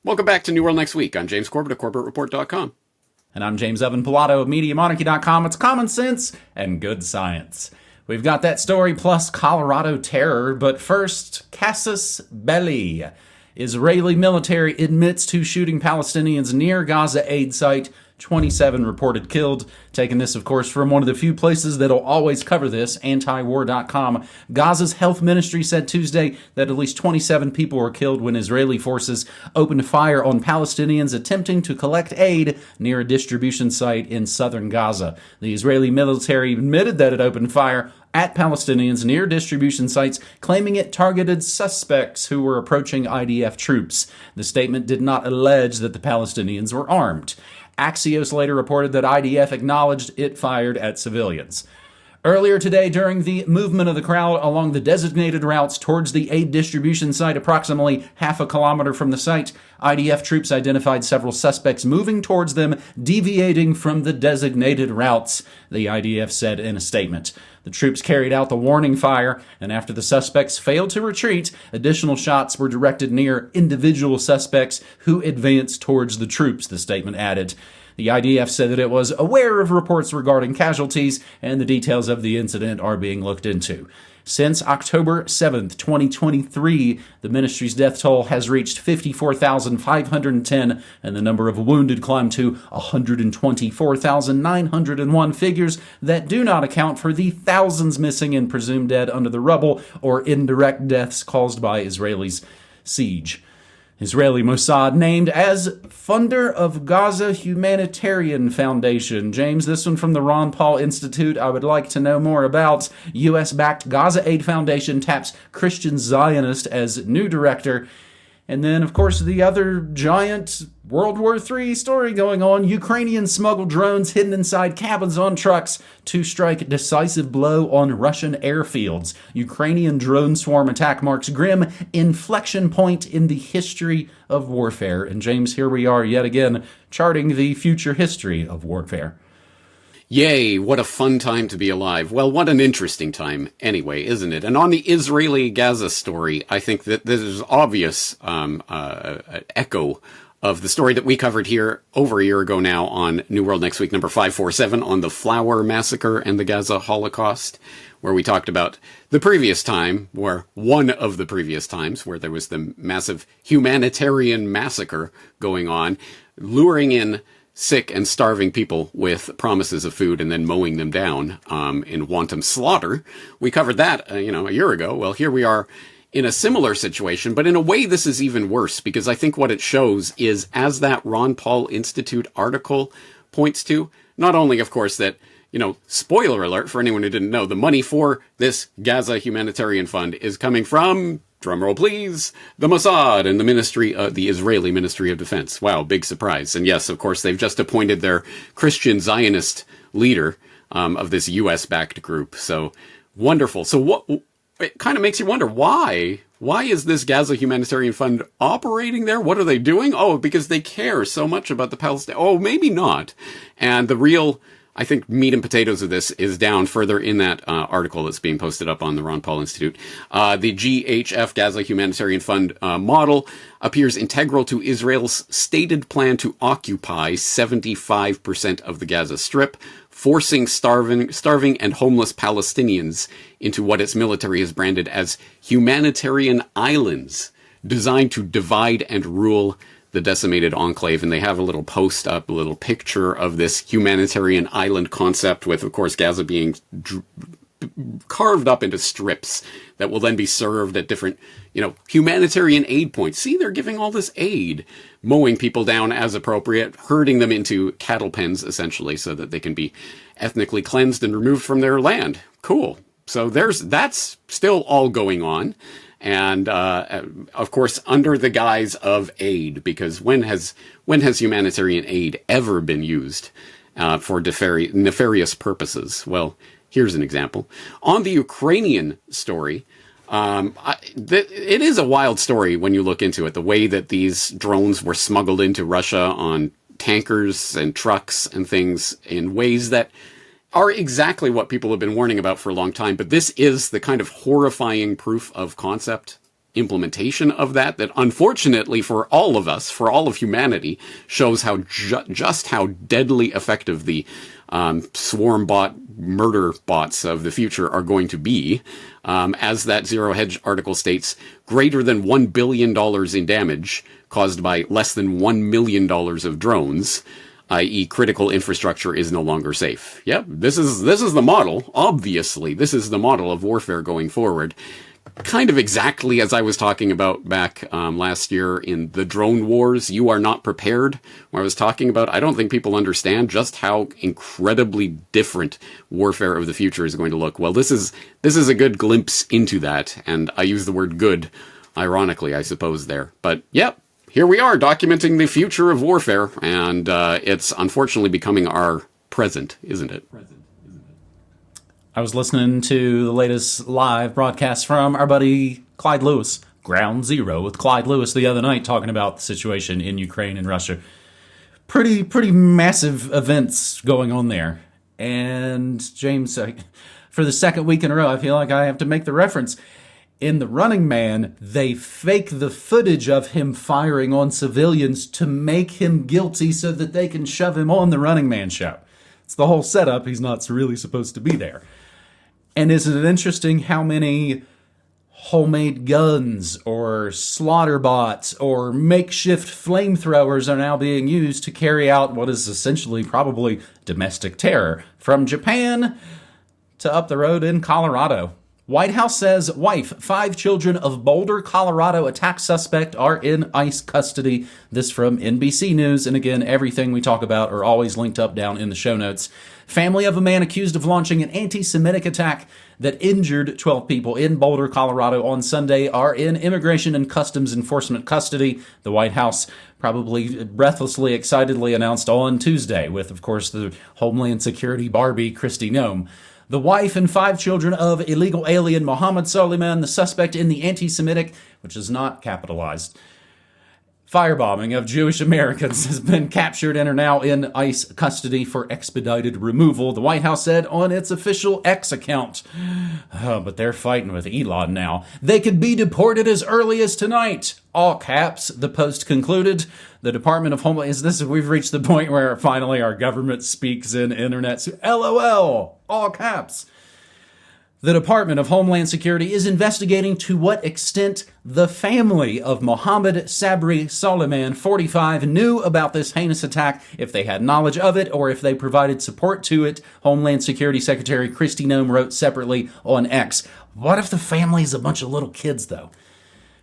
Welcome back to New World Next Week. I'm James Corbett of CorbettReport.com. And I'm James Evan Pilato of MediaMonarchy.com. It's common sense and good science. We've got that story plus Colorado terror, but first, casus belli. Israeli military admits to shooting Palestinians near Gaza aid site. 27 reported killed. Taking this, of course, from one of the few places that'll always cover this, antiwar.com. Gaza's health ministry said Tuesday that at least 27 people were killed when Israeli forces opened fire on Palestinians attempting to collect aid near a distribution site in southern Gaza. The Israeli military admitted that it opened fire at Palestinians near distribution sites, claiming it targeted suspects who were approaching IDF troops. The statement did not allege that the Palestinians were armed. Axios later reported that IDF acknowledged it fired at civilians. Earlier today, during the movement of the crowd along the designated routes towards the aid distribution site, approximately half a kilometer from the site, IDF troops identified several suspects moving towards them, deviating from the designated routes, the IDF said in a statement. The troops carried out the warning fire, and after the suspects failed to retreat, additional shots were directed near individual suspects who advanced towards the troops, the statement added. The IDF said that it was aware of reports regarding casualties, and the details of the incident are being looked into. Since October 7th, 2023, the ministry's death toll has reached 54,510, and the number of wounded climbed to 124,901, figures that do not account for the thousands missing and presumed dead under the rubble or indirect deaths caused by Israelis' siege. Israeli Mossad named as funder of Gaza Humanitarian Foundation. James, this one from the Ron Paul Institute I would like to know more about. U.S.-backed Gaza Aid Foundation taps Christian Zionist as new director. And then, of course, the other giant World War III story going on. Ukrainians smuggle drones hidden inside cabins on trucks to strike decisive blow on Russian airfields. Ukrainian drone swarm attack marks grim inflection point in the history of warfare. And James, here we are yet again charting the future history of warfare. Yay, what a fun time to be alive. Well, what an interesting time anyway, isn't it? And on the Israeli-Gaza story, I think that this is obvious echo of the story that we covered here over a year ago now on New World Next Week, number 547, on the Flower Massacre and the Gaza Holocaust, where we talked about the previous time, or one of the previous times, where there was the massive humanitarian massacre going on, luring in sick and starving people with promises of food and then mowing them down in wanton slaughter. We covered that, a year ago. Well, here we are in a similar situation, but in a way this is even worse, because I think what it shows is, as that Ron Paul Institute article points to, not only, of course, that, spoiler alert for anyone who didn't know, the money for this Gaza Humanitarian Fund is coming from, drumroll please, the Mossad and the Israeli Ministry of Defense. Wow, big surprise. And yes, of course, they've just appointed their Christian Zionist leader of this U.S.-backed group. So wonderful. So it kind of makes you wonder, why? Why is this Gaza Humanitarian Fund operating there? What are they doing? Oh, because they care so much about the Palestinians. Oh, maybe not. And the real, I think, meat and potatoes of this is down further in that article that's being posted up on the Ron Paul Institute. The GHF, Gaza Humanitarian Fund model, appears integral to Israel's stated plan to occupy 75% of the Gaza Strip, forcing starving and homeless Palestinians into what its military has branded as humanitarian islands, designed to divide and rule the decimated enclave. And they have a little post up, a little picture of this humanitarian island concept with, of course, Gaza being carved up into strips that will then be served at different, humanitarian aid points. See, they're giving all this aid, mowing people down as appropriate, herding them into cattle pens, essentially, so that they can be ethnically cleansed and removed from their land. Cool. So that's still all going on. And, of course, under the guise of aid, because when has humanitarian aid ever been used for nefarious purposes? Well, here's an example. On the Ukrainian story, it is a wild story when you look into it, the way that these drones were smuggled into Russia on tankers and trucks and things in ways that are exactly what people have been warning about for a long time. But this is the kind of horrifying proof of concept implementation of that unfortunately for all of us, for all of humanity, shows how just how deadly effective the swarm bot murder bots of the future are going to be. As that Zero Hedge article states, greater than $1 billion in damage caused by less than $1 million of drones, i.e. critical infrastructure is no longer safe. Yep, this is the model. Obviously, this is the model of warfare going forward. Kind of exactly as I was talking about back last year in the drone wars. You are not prepared. Where I was talking about, I don't think people understand just how incredibly different warfare of the future is going to look. Well, this is a good glimpse into that, and I use the word good, ironically, I suppose there. But yep, here we are documenting the future of warfare, and it's unfortunately becoming our present, isn't it? I was listening to the latest live broadcast from our buddy Clyde Lewis, Ground Zero with Clyde Lewis the other night, talking about the situation in Ukraine and Russia. Pretty massive events going on there. And James, for the second week in a row, I feel like I have to make the reference. In The Running Man, they fake the footage of him firing on civilians to make him guilty so that they can shove him on the Running Man show. It's the whole setup. He's not really supposed to be there. And isn't it interesting how many homemade guns or slaughter bots or makeshift flamethrowers are now being used to carry out what is essentially probably domestic terror from Japan to up the road in Colorado? White House says wife, 5 children of Boulder, Colorado attack suspect are in ICE custody. This from NBC News. And again, everything we talk about are always linked up down in the show notes. Family of a man accused of launching an anti-Semitic attack that injured 12 people in Boulder, Colorado on Sunday are in Immigration and Customs Enforcement custody. The White House probably breathlessly, excitedly announced on Tuesday with, of course, the Homeland Security Barbie, Kristi Noem. The wife and 5 children of illegal alien Mohammed Soliman, the suspect in the anti-Semitic, which is not capitalized, firebombing of Jewish Americans, has been captured and are now in ICE custody for expedited removal, the White House said on its official X account. Oh, but they're fighting with Elon now. They could be deported as early as tonight. All caps, the Post concluded. The Department of Homeland... We've reached the point where finally our government speaks in internet. LOL. All caps. The Department of Homeland Security is investigating to what extent the family of Mohammed Sabri Soliman, 45, knew about this heinous attack, if they had knowledge of it, or if they provided support to it. Homeland Security Secretary Kristi Noem wrote separately on X. What if the family is a bunch of little kids, though?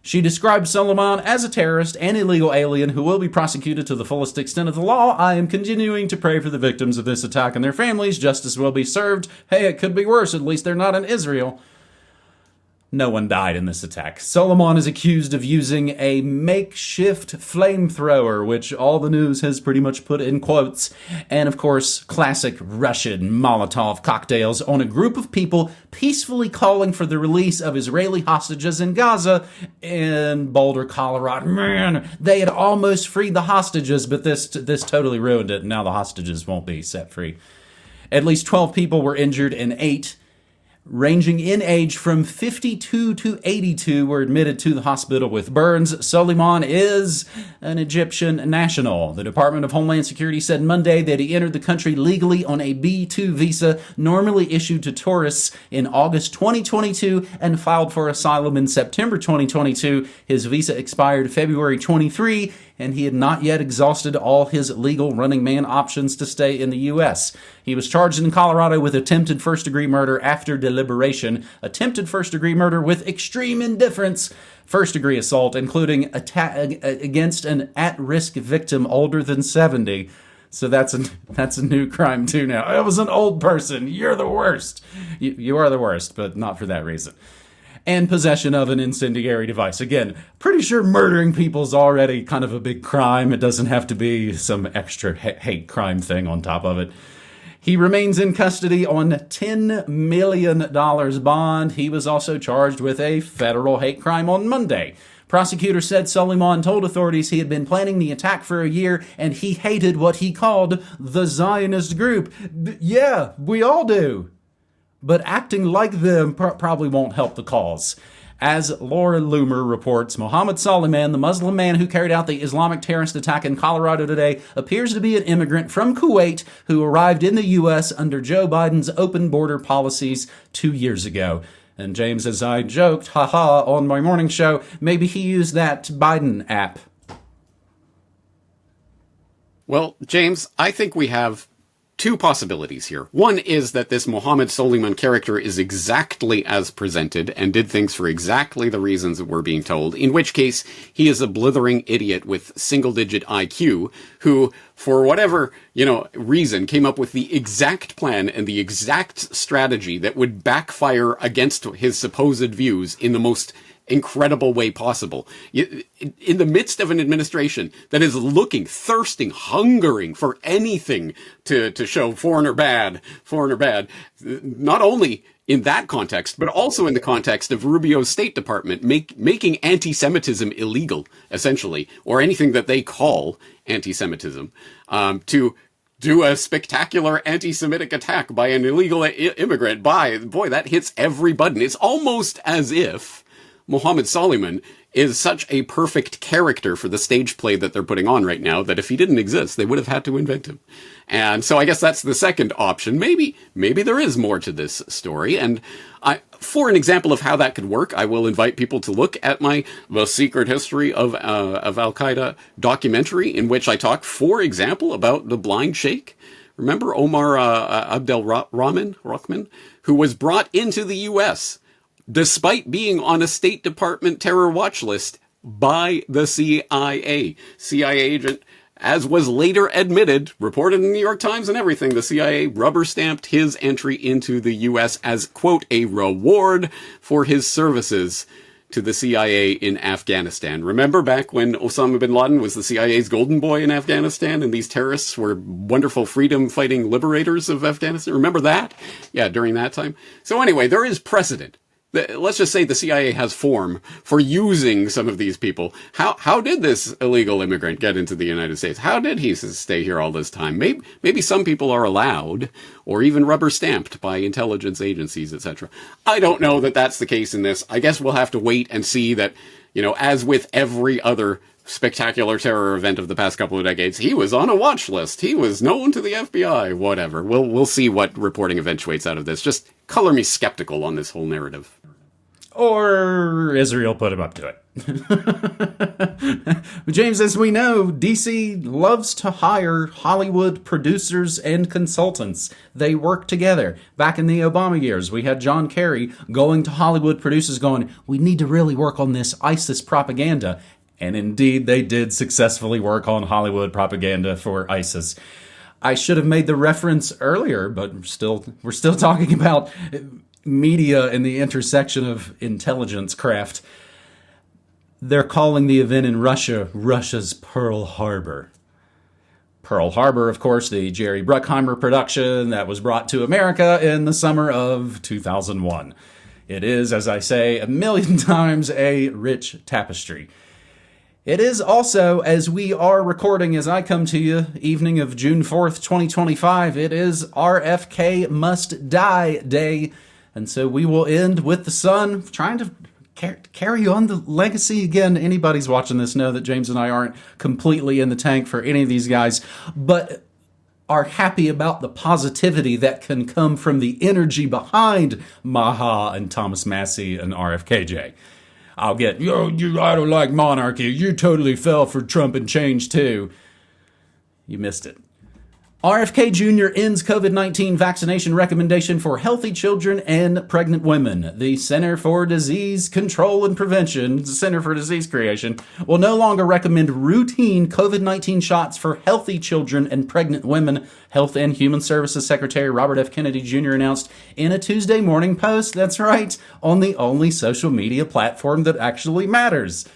She described Soliman as a terrorist and illegal alien who will be prosecuted to the fullest extent of the law. I am continuing to pray for the victims of this attack and their families. Justice will be served. Hey, it could be worse. At least they're not in Israel. No one died in this attack. Soliman is accused of using a makeshift flamethrower, which all the news has pretty much put in quotes, and of course, classic Russian Molotov cocktails on a group of people peacefully calling for the release of Israeli hostages in Gaza in Boulder, Colorado. Man, they had almost freed the hostages, but this totally ruined it, and now the hostages won't be set free. At least 12 people were injured and 8 ranging in age from 52 to 82 were admitted to the hospital with burns. Soliman is an Egyptian national. The Department of Homeland Security said Monday that he entered the country legally on a B-2 visa normally issued to tourists in August 2022 and filed for asylum in September 2022. His visa expired February 23, and he had not yet exhausted all his legal Running Man options to stay in the U.S. He was charged in Colorado with attempted first-degree murder after deliberation, attempted first-degree murder with extreme indifference, first-degree assault, including attack against an at-risk victim older than 70. So that's a new crime, too, now. I was an old person. You're the worst. You are the worst, but not for that reason. And possession of an incendiary device. Again, pretty sure murdering people's already kind of a big crime. It doesn't have to be some extra hate crime thing on top of it. He remains in custody on $10 million bond. He was also charged with a federal hate crime on Monday. Prosecutors said Soliman told authorities he had been planning the attack for a year and he hated what he called the Zionist group. Yeah, we all do. But acting like them probably won't help the cause. As Laura Loomer reports, Mohammed Soliman, the Muslim man who carried out the Islamic terrorist attack in Colorado today, appears to be an immigrant from Kuwait who arrived in the U.S. under Joe Biden's open border policies 2 years ago. And James, as I joked, haha, on my morning show, maybe he used that Biden app. Well, James, I think we have two possibilities here. One is that this Mohammed Soliman character is exactly as presented and did things for exactly the reasons that we're being told, in which case he is a blithering idiot with single-digit IQ who, for whatever, reason, came up with the exact plan and the exact strategy that would backfire against his supposed views in the most incredible way possible. In the midst of an administration that is looking, thirsting, hungering for anything to show foreigner bad, not only in that context, but also in the context of Rubio's State Department making anti-Semitism illegal, essentially, or anything that they call anti-Semitism, to do a spectacular anti-Semitic attack by an illegal immigrant. Boy, that hits every button. It's almost as if Mohammed Soliman is such a perfect character for the stage play that they're putting on right now that if he didn't exist, they would have had to invent him. And so I guess that's the second option. Maybe there is more to this story. And for an example of how that could work, I will invite people to look at my The Secret History of Al-Qaeda documentary, in which I talk, for example, about the blind sheikh. Remember Omar Abdel Rahman, who was brought into the U.S. despite being on a State Department terror watch list by the CIA. CIA agent, as was later admitted, reported in the New York Times and everything, the CIA rubber-stamped his entry into the U.S. as, quote, a reward for his services to the CIA in Afghanistan. Remember back when Osama bin Laden was the CIA's golden boy in Afghanistan and these terrorists were wonderful freedom-fighting liberators of Afghanistan? Remember that? Yeah, during that time. So anyway, there is precedent. Let's just say the CIA has form for using some of these people. How did this illegal immigrant get into the United States? How did he stay here all this time? Maybe some people are allowed or even rubber stamped by intelligence agencies, etc. I don't know that that's the case in this. I guess we'll have to wait and see that, as with every other spectacular terror event of the past couple of decades, he was on a watch list. He was known to the FBI, whatever. We'll see what reporting eventuates out of this. Just color me skeptical on this whole narrative. Or Israel put him up to it. James, as we know, DC loves to hire Hollywood producers and consultants. They work together. Back in the Obama years, we had John Kerry going to Hollywood producers going, we need to really work on this ISIS propaganda. And indeed, they did successfully work on Hollywood propaganda for ISIS. I should have made the reference earlier, but we're still talking about media and the intersection of intelligence craft. They're calling the event in Russia, Russia's Pearl Harbor. Pearl Harbor, of course, the Jerry Bruckheimer production that was brought to America in the summer of 2001. It is, as I say, a million times a rich tapestry. It is also, as we are recording, as I come to you, evening of June 4th, 2025, it is RFK Must Die Day. And so we will end with the sun, trying to carry on the legacy. Again, anybody's watching this know that James and I aren't completely in the tank for any of these guys, but are happy about the positivity that can come from the energy behind Maha and Thomas Massey and RFKJ. I'll get, I don't like monarchy. You totally fell for Trump and change too. You missed it. RFK Jr. ends COVID-19 vaccination recommendation for healthy children and pregnant women. The Center for Disease Control and Prevention, Center for Disease Creation, will no longer recommend routine COVID-19 shots for healthy children and pregnant women, Health and Human Services Secretary Robert F. Kennedy Jr. announced in a Tuesday morning post. That's right, on the only social media platform that actually matters.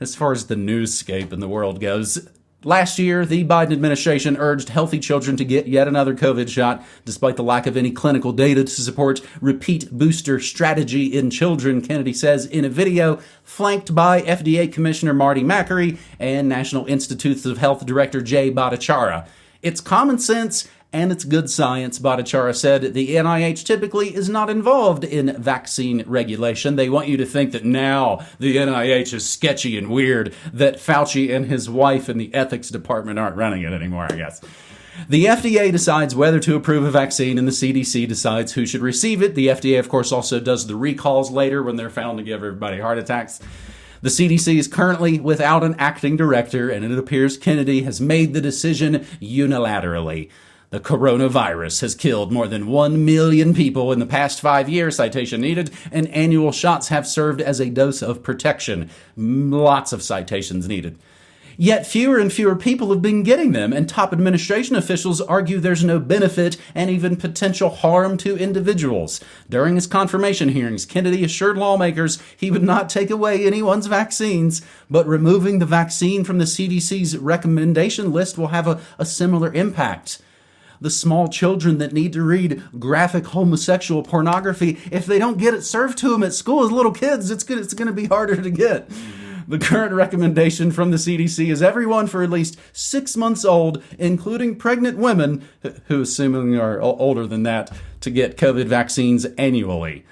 As far as the newscape in the world goes, last year, the Biden administration urged healthy children to get yet another COVID shot, despite the lack of any clinical data to support repeat booster strategy in children, Kennedy says in a video, flanked by FDA Commissioner Marty Makary and National Institutes of Health Director Jay Bhattacharya. It's common sense and it's good science, Bhattacharya said. The NIH typically is not involved in vaccine regulation. They want you to think that now the NIH is sketchy and weird, that Fauci and his wife in the ethics department aren't running it anymore, I guess. The FDA decides whether to approve a vaccine, and the CDC decides who should receive it. The FDA, of course, also does the recalls later when they're found to give everybody heart attacks. The CDC is currently without an acting director, and it appears Kennedy has made the decision unilaterally. The coronavirus has killed more than 1 million people in the past 5 years, citation needed, and annual shots have served as a dose of protection. Lots of citations needed. Yet fewer and fewer people have been getting them, and top administration officials argue there's no benefit and even potential harm to individuals. During his confirmation hearings, Kennedy assured lawmakers he would not take away anyone's vaccines, but removing the vaccine from the CDC's recommendation list will have a similar impact. The small children that need to read graphic homosexual pornography, if they don't get it served to them at school as little kids, it's going to be harder to get. The current recommendation from the CDC is everyone for at least 6 months old, including pregnant women, who assuming are older than that, to get COVID vaccines annually.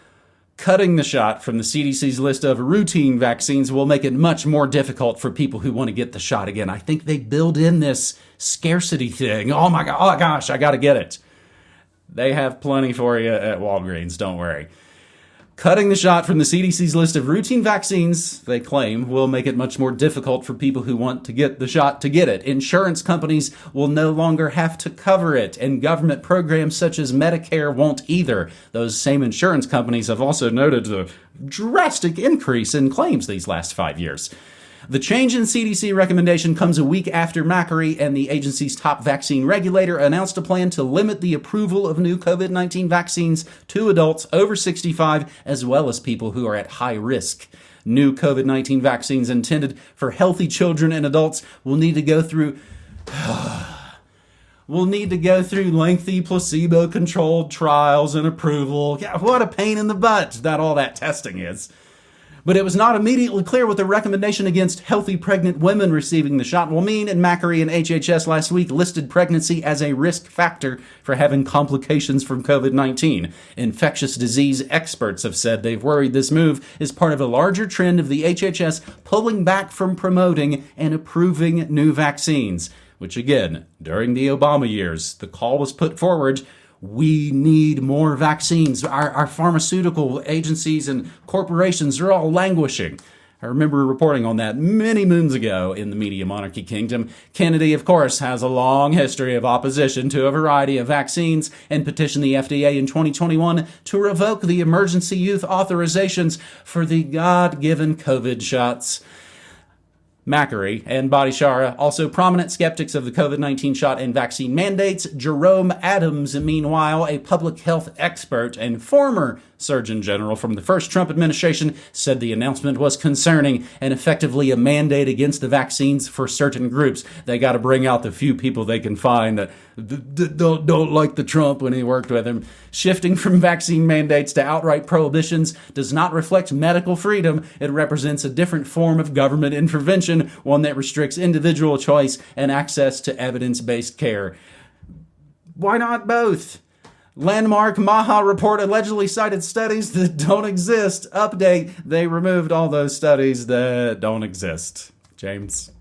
Cutting the shot from the CDC's list of routine vaccines will make it much more difficult for people who want to get the shot again. I think they build in this scarcity thing. Oh gosh, I got to get it. They have plenty for you at Walgreens, don't worry. Cutting the shot from the CDC's list of routine vaccines, they claim, will make it much more difficult for people who want to get the shot to get it. Insurance companies will no longer have to cover it, and government programs such as Medicare won't either. Those same insurance companies have also noted a drastic increase in claims these last 5 years. The change in CDC recommendation comes a week after Monarchy and the agency's top vaccine regulator announced a plan to limit the approval of new COVID-19 vaccines to adults over 65, as well as people who are at high risk. New COVID-19 vaccines intended for healthy children and adults will need to go through lengthy placebo-controlled trials and approval. Yeah, what a pain in the butt that all that testing is. But it was not immediately clear what the recommendation against healthy pregnant women receiving the shot will mean, and Monarchy and HHS last week listed pregnancy as a risk factor for having complications from COVID-19. Infectious disease experts have said they've worried this move is part of a larger trend of the HHS pulling back from promoting and approving new vaccines, which again, during the Obama years, the call was put forward. We need more vaccines. Our pharmaceutical agencies and corporations are all languishing. I remember reporting on that many moons ago in the media monarchy kingdom. Kennedy, of course, has a long history of opposition to a variety of vaccines and petitioned the FDA in 2021 to revoke the emergency use authorizations for the God-given COVID shots. Monarchy and Bhattacharya, also prominent skeptics of the COVID-19 shot and vaccine mandates. Jerome Adams, meanwhile, a public health expert and former Surgeon General from the first Trump administration, said the announcement was concerning and effectively a mandate against the vaccines for certain groups. They got to bring out the few people they can find that don't like the Trump when he worked with him. Shifting from vaccine mandates to outright prohibitions does not reflect medical freedom. It represents a different form of government intervention, one that restricts individual choice and access to evidence-based care. Why not both? Landmark Mossad report allegedly cited studies that don't exist. Update, they removed all those studies that don't exist. James?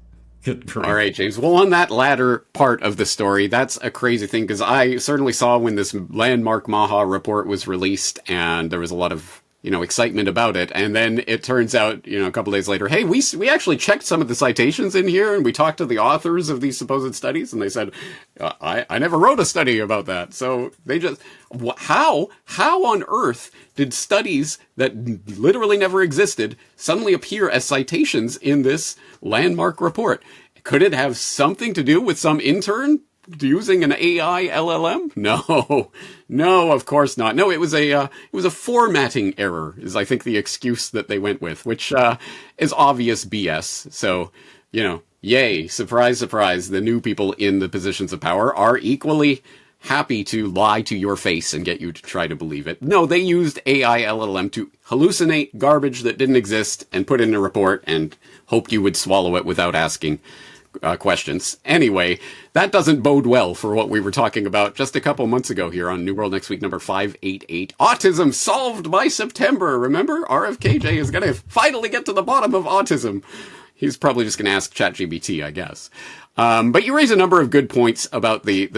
Good grief. All right, James. Well, on that latter part of the story, that's a crazy thing, because I certainly saw when this Landmark Mossad report was released, and there was a lot of excitement about it. And then it turns out, a couple days later, hey, we actually checked some of the citations in here, and we talked to the authors of these supposed studies, and they said, I never wrote a study about that. So they just, how on earth did studies that literally never existed suddenly appear as citations in this Landmark report? Could it have something to do with some intern using an AI LLM? No, of course not. No, it was a formatting error, is I think the excuse that they went with, which is obvious BS. So, yay, surprise, surprise, the new people in the positions of power are equally happy to lie to your face and get you to try to believe it. No, they used AI LLM to hallucinate garbage that didn't exist and put it in a report and hoped you would swallow it without asking questions. Anyway, that doesn't bode well for what we were talking about just a couple months ago here on New World Next Week number 588. Autism solved by September. Remember, RFKJ is going to finally get to the bottom of autism. He's probably just going to ask ChatGPT, I guess. But you raise a number of good points about the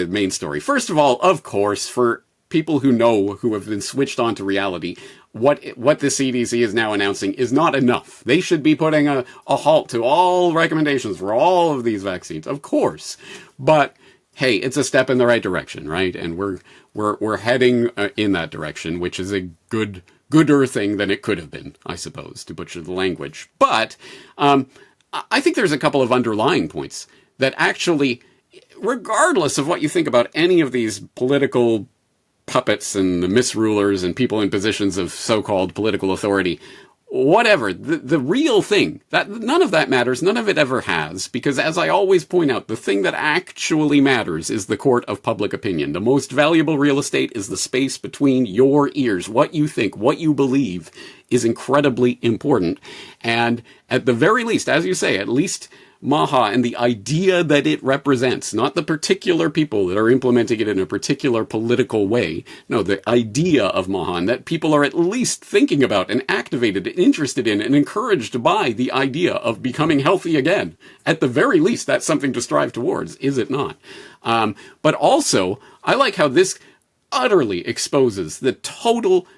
main story. First of all, of course, for people who have been switched on to reality, what the CDC is now announcing is not enough. They should be putting a halt to all recommendations for all of these vaccines, of course. But hey, it's a step in the right direction, right? And we're heading in that direction, which is a gooder thing than it could have been, I suppose, to butcher the language. But I think there's a couple of underlying points that actually, regardless of what you think about any of these political puppets and the misrulers and people in positions of so-called political authority, whatever, the real thing, that none of that matters, none of it ever has, because as I always point out, the thing that actually matters is the court of public opinion. The most valuable real estate is the space between your ears. What you think, what you believe is incredibly important. And at the very least, as you say, at least Maha and the idea that it represents, not the particular people that are implementing it in a particular political way. No, the idea of Maha, and that people are at least thinking about and activated and interested in and encouraged by the idea of becoming healthy again. At the very least, that's something to strive towards, is it not? But also, I like how this utterly exposes the total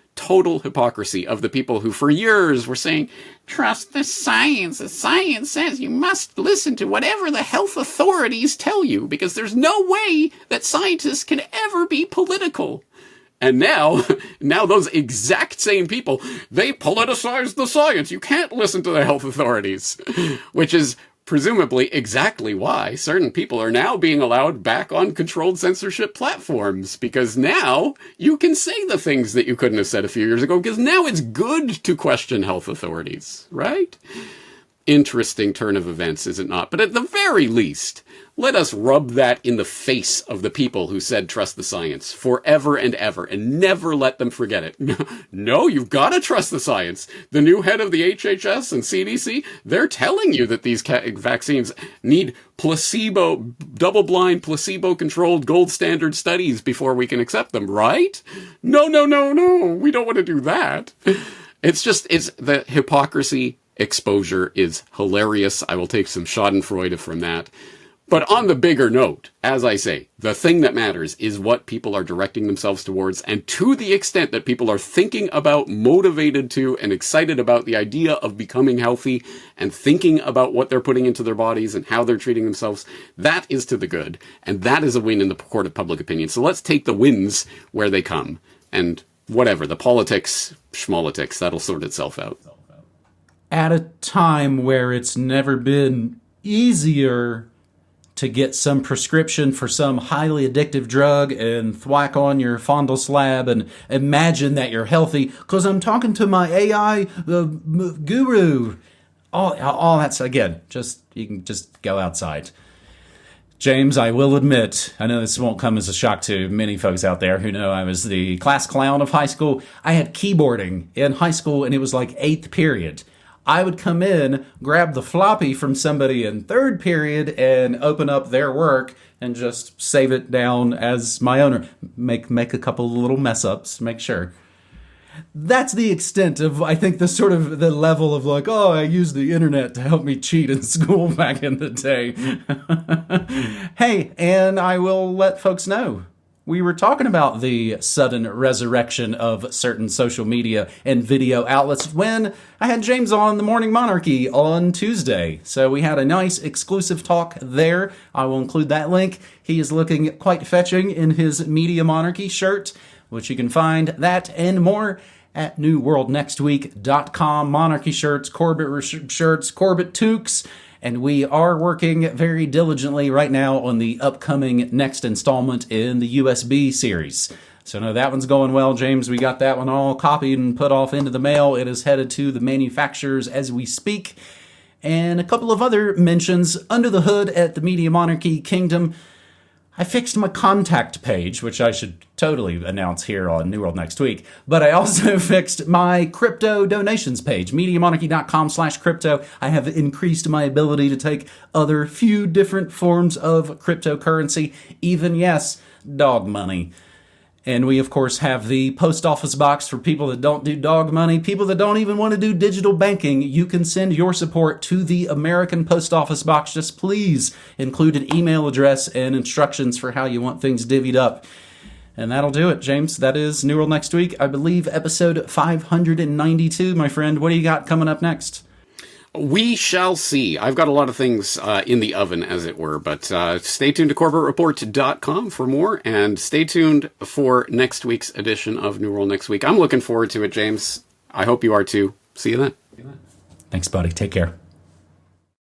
hypocrisy of the people who for years were saying, trust the science. The science says you must listen to whatever the health authorities tell you, because there's no way that scientists can ever be political. And now those exact same people, they politicize the science. You can't listen to the health authorities, which is presumably exactly why certain people are now being allowed back on controlled censorship platforms, because now you can say the things that you couldn't have said a few years ago, because now it's good to question health authorities, right? Interesting turn of events, is it not? But at the very least, let us rub that in the face of the people who said trust the science forever and ever, and never let them forget it. No, you've got to trust the science. The new head of the HHS and CDC, they're telling you that these vaccines need double-blind, placebo-controlled gold standard studies before we can accept them, right? No, we don't want to do that. It's the hypocrisy exposure is hilarious. I will take some schadenfreude from that. But on the bigger note, as I say, the thing that matters is what people are directing themselves towards, and to the extent that people are thinking about, motivated to, and excited about the idea of becoming healthy, and thinking about what they're putting into their bodies and how they're treating themselves, that is to the good, and that is a win in the court of public opinion. So let's take the wins where they come, and whatever, the politics, schmolitics, that'll sort itself out. At a time where it's never been easier to get some prescription for some highly addictive drug and thwack on your fondle slab and imagine that you're healthy because I'm talking to my AI guru. All that's, again, you can just go outside. James, I will admit, I know this won't come as a shock to many folks out there who know I was the class clown of high school. I had keyboarding in high school, and it was like 8th period. I would come in, grab the floppy from somebody in 3rd period, and open up their work and just save it down as my own. Make a couple little mess ups, make sure. That's the extent of, I think, the level of like, oh, I used the internet to help me cheat in school back in the day. Hey, and I will let folks know. We were talking about the sudden resurrection of certain social media and video outlets when I had James on the Morning Monarchy on Tuesday. So we had a nice exclusive talk there. I will include that link. He is looking quite fetching in his Media Monarchy shirt, which you can find that and more at newworldnextweek.com. Monarchy shirts, Corbett shirts, Corbett toques. And we are working very diligently right now on the upcoming next installment in the USB series. So no, that one's going well, James. We got that one all copied and put off into the mail. It is headed to the manufacturers as we speak. And a couple of other mentions under the hood at the Media Monarchy Kingdom. I fixed my contact page, which I should totally announce here on New World Next Week. But I also fixed my crypto donations page, MediaMonarchy.com/crypto. I have increased my ability to take other few different forms of cryptocurrency, even, yes, dog money. And we, of course, have the post office box for people that don't do dog money, people that don't even want to do digital banking. You can send your support to the American post office box. Just please include an email address and instructions for how you want things divvied up. And that'll do it, James. That is New World Next Week. I believe episode 592, my friend. What do you got coming up next? We shall see. I've got a lot of things in the oven, as it were, but stay tuned to CorbettReport.com for more, and stay tuned for next week's edition of New World Next Week. I'm looking forward to it, James. I hope you are too. See you then. Thanks, buddy. Take care.